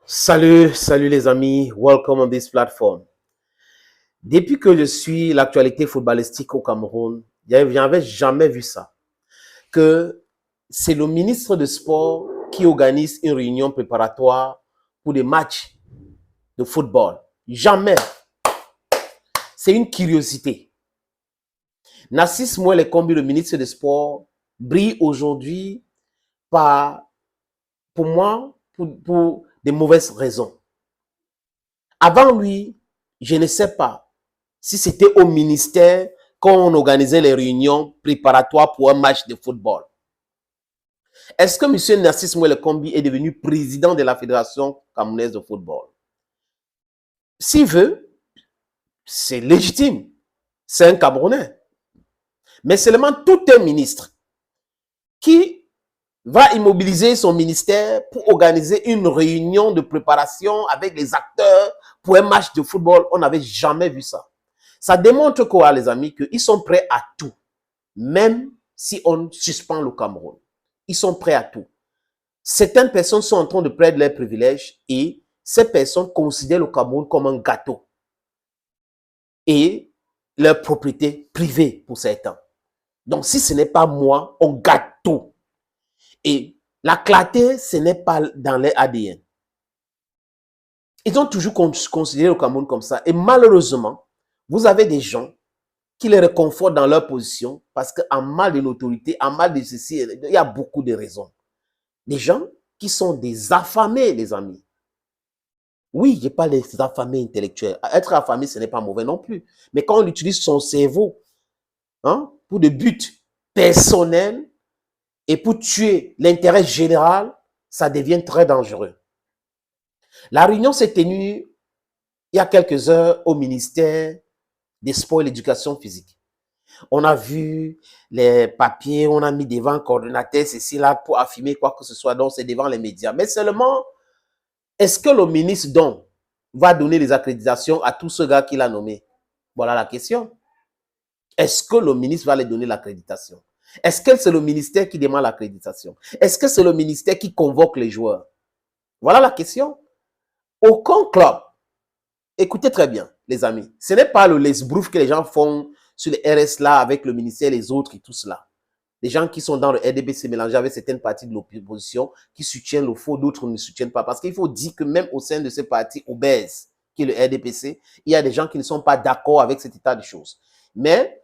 Salut les amis, welcome on this platform. Depuis que je suis l'actualité footballistique au Cameroun, j'avais jamais vu ça. Que c'est le ministre de Sport qui organise une réunion préparatoire pour des matchs de football. Jamais. C'est une curiosité. Narcisse Mouel Kombi, le ministre des Sports, brille aujourd'hui par, pour moi, pour des mauvaises raisons. Avant lui, je ne sais pas si c'était au ministère qu'on organisait les réunions préparatoires pour un match de football. Est-ce que M. Narcisse Mouel Kombi est devenu président de la Fédération camerounaise de football? S'il veut, c'est légitime. C'est un Camerounais. Mais seulement tout un ministre qui va immobiliser son ministère pour organiser une réunion de préparation avec les acteurs pour un match de football, on n'avait jamais vu ça. Ça démontre quoi, les amis, qu'ils sont prêts à tout, même si on suspend le Cameroun. Ils sont prêts à tout. Certaines personnes sont en train de perdre leurs privilèges et ces personnes considèrent le Cameroun comme un gâteau et leur propriété privée pour certains. Donc, si ce n'est pas moi, on gâte tout. Et la clarté, ce n'est pas dans leur ADN. Ils ont toujours considéré le Cameroun comme ça. Et malheureusement, vous avez des gens qui les réconfortent dans leur position parce qu'en mal de l'autorité, en mal de ceci, il y a beaucoup de raisons. Des gens qui sont des affamés, les amis. Oui, je parle des affamés intellectuels. Être affamé, ce n'est pas mauvais non plus. Mais quand on utilise son cerveau pour des buts personnels et pour tuer l'intérêt général, ça devient très dangereux. La réunion s'est tenue il y a quelques heures au ministère des Sports et de l'Éducation physique. On a vu les papiers, on a mis devant un coordonnateur, ceci là, pour affirmer quoi que ce soit, donc c'est devant les médias. Mais seulement, est-ce que le ministre donc va donner les accréditations à tous ceux gars qu'il a nommés? Voilà la question. Est-ce que le ministre va les donner l'accréditation? Est-ce que c'est le ministère qui demande l'accréditation? Est-ce que c'est le ministère qui convoque les joueurs? Voilà la question. Aucun club, écoutez très bien, les amis, ce n'est pas le lesbrouf que les gens font sur les RS là avec le ministère, les autres et tout cela. Les gens qui sont dans le RDBC mélangés avec certaines parties de l'opposition qui soutiennent le faux, d'autres ne soutiennent pas. Parce qu'il faut dire que même au sein de ces partis obèses, qui est le RDPC, il y a des gens qui ne sont pas d'accord avec cet état de choses. Mais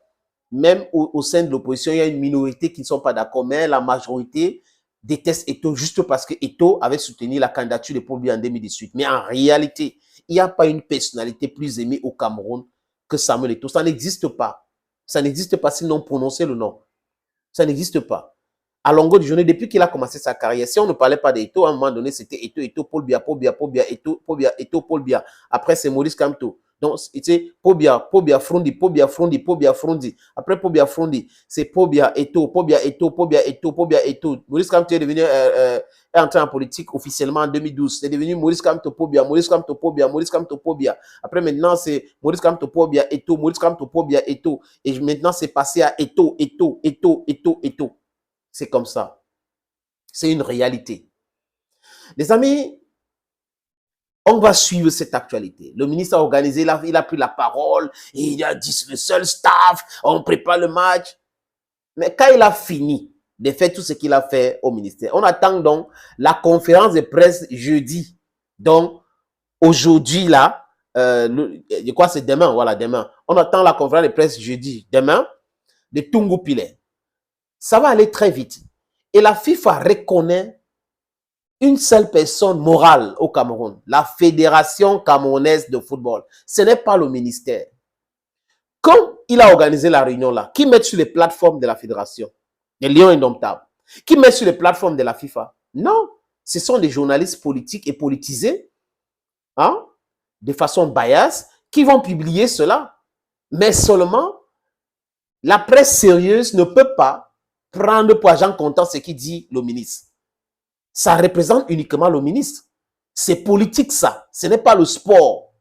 même au sein de l'opposition, il y a une minorité qui ne sont pas d'accord, mais la majorité déteste Eto'o juste parce que Eto'o avait soutenu la candidature de Paul Biya en 2018. Mais en réalité, il n'y a pas une personnalité plus aimée au Cameroun que Samuel Eto'o. Ça n'existe pas. Ça n'existe pas s'ils n'ont prononcé le nom. Ça n'existe pas. À longueur de journée, depuis qu'il a commencé sa carrière, si on ne parlait pas d'Eto'o, à un moment donné, c'était Eto'o, Paul Biya, Eto'o, Paul Biya. Après, c'est Maurice Kamto. Donc, c'est Paul Biya, Frondi. Après Paul Biya, Frondi, c'est Paul Biya, Eto'o. Maurice Kamto est devenu est entré en politique officiellement en 2012. C'est devenu Maurice Kamto, Paul Biya. Après, maintenant, c'est Maurice Kamto, Paul Biya, Eto'o. Et maintenant, c'est passé à Eto'o. C'est comme ça. C'est une réalité. Les amis, on va suivre cette actualité. Le ministre a organisé, il a pris la parole, et il a dit le seul staff, on prépare le match. Mais quand il a fini de faire tout ce qu'il a fait au ministère, on attend donc la conférence de presse jeudi. Donc, aujourd'hui, là, je crois que c'est demain, voilà, demain. On attend la conférence de presse jeudi, demain, de Tungu Pile. Ça va aller très vite. Et la FIFA reconnaît une seule personne morale au Cameroun, la Fédération camerounaise de football. Ce n'est pas le ministère. Quand il a organisé la réunion là, qui met sur les plateformes de la Fédération, les Lions Indomptables, qui met sur les plateformes de la FIFA? Non, ce sont des journalistes politiques et politisés, de façon bias, qui vont publier cela. Mais seulement, la presse sérieuse ne peut pas prendre pour agent comptant ce qui dit le ministre. Ça représente uniquement le ministre. C'est politique ça, ce n'est pas le sport.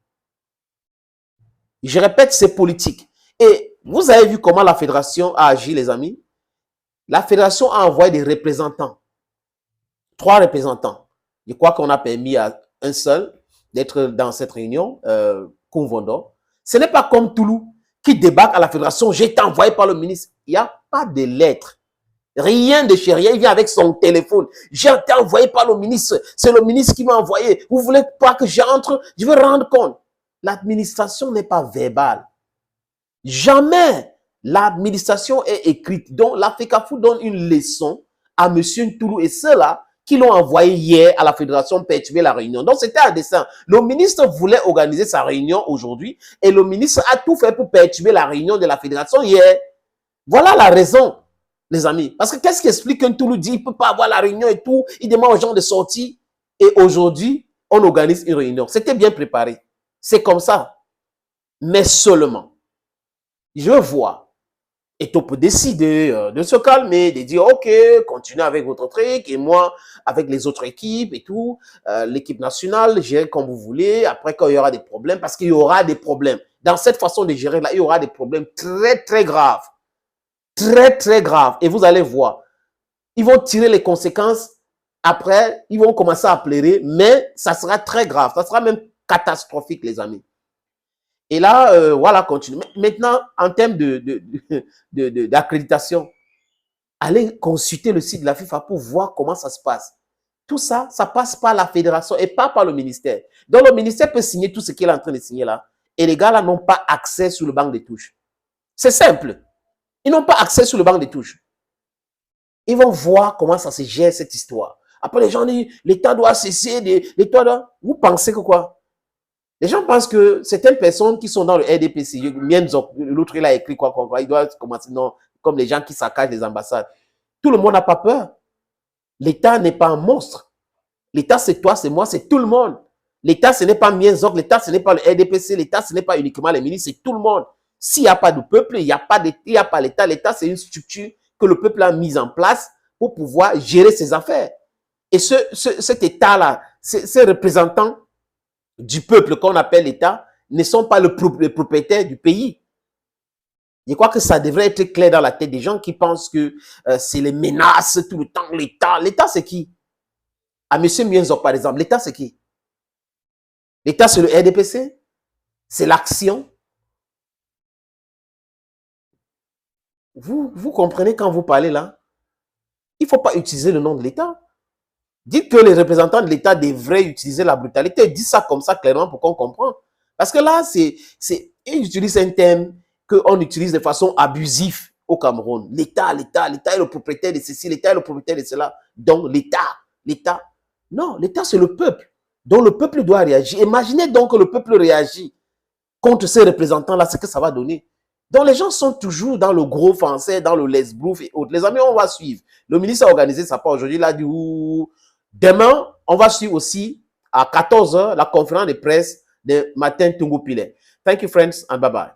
Je répète, c'est politique. Et vous avez vu comment la fédération a agi, les amis? La fédération a envoyé des représentants. 3 représentants. Je crois qu'on a permis à un seul, d'être dans cette réunion, Koumvondo. Ce n'est pas comme Toulouse qui débarque à la fédération, j'ai été envoyé par le ministre. Il n'y a pas de lettre. Rien de chez rien, il vient avec son téléphone. J'ai été envoyé par le ministre. C'est le ministre qui m'a envoyé. Vous voulez pas que j'entre? Je veux rendre compte. L'administration n'est pas verbale. Jamais l'administration est écrite. Donc, l'Africafoot donne une leçon à M. Ntoulou et ceux-là qui l'ont envoyé hier à la fédération perturber la réunion. Donc, c'était à dessein. Le ministre voulait organiser sa réunion aujourd'hui et le ministre a tout fait pour perturber la réunion de la fédération hier. Voilà la raison, les amis. Parce que qu'est-ce qui explique qu'un Ntoulou dit il ne peut pas avoir la réunion et tout, il demande aux gens de sortir et aujourd'hui, on organise une réunion. C'était bien préparé. C'est comme ça. Mais seulement, je vois, et on peut décider de se calmer, de dire, OK, continuez avec votre truc, et moi, avec les autres équipes et tout, l'équipe nationale, gérez comme vous voulez, après quand il y aura des problèmes, parce qu'il y aura des problèmes. Dans cette façon de gérer là, il y aura des problèmes très, très graves. Très, très graves. Et vous allez voir, ils vont tirer les conséquences, après, ils vont commencer à pleurer, mais ça sera très grave, ça sera même catastrophique, les amis. Et là, voilà, continue. Maintenant, en termes d'accréditation, allez consulter le site de la FIFA pour voir comment ça se passe. Tout ça, ça passe par la fédération et pas par le ministère. Donc, le ministère peut signer tout ce qu'il est en train de signer là. Et les gars là n'ont pas accès sur le banc des touches. C'est simple. Ils n'ont pas accès sur le banc des touches. Ils vont voir comment ça se gère cette histoire. Après, les gens disent, l'État doit cesser, l'État doit... Vous pensez que quoi? Les gens pensent que certaines personnes qui sont dans le RDPC, l'autre il a écrit quoi, il doit commencer, non, comme les gens qui saccagent les ambassades. Tout le monde n'a pas peur. L'État n'est pas un monstre. L'État, c'est toi, c'est moi, c'est tout le monde. L'État, ce n'est pas Mienzok, l'État, ce n'est pas le RDPC, l'État, ce n'est pas uniquement les ministres, c'est tout le monde. S'il n'y a pas de peuple, il n'y a pas l'État. L'État, c'est une structure que le peuple a mise en place pour pouvoir gérer ses affaires. Et cet État-là, ces représentants du peuple qu'on appelle l'État ne sont pas les propriétaires du pays. Je crois que ça devrait être clair dans la tête des gens qui pensent que c'est les menaces tout le temps, l'État. L'État, c'est qui? À M. Mienzok, par exemple, l'État, c'est qui? L'État, c'est le RDPC? C'est l'action? Vous comprenez quand vous parlez là? Il ne faut pas utiliser le nom de l'État. Dites que les représentants de l'État devraient utiliser la brutalité. Dites ça comme ça clairement pour qu'on comprenne. Parce que là, ils utilisent un terme qu'on utilise de façon abusive au Cameroun. L'État est le propriétaire de ceci, l'État est le propriétaire de cela. Donc, l'État. Non, l'État, c'est le peuple. Donc, le peuple doit réagir. Imaginez donc que le peuple réagit contre ces représentants-là, ce que ça va donner. Donc, les gens sont toujours dans le gros français, dans le lesbrouf et autres. Les amis, on va suivre. Le ministre a organisé ça pas aujourd'hui. Il a dit, demain, on va suivre aussi à 14 h la conférence de presse de Martin Tungu Pile. Thank you, friends, and bye-bye.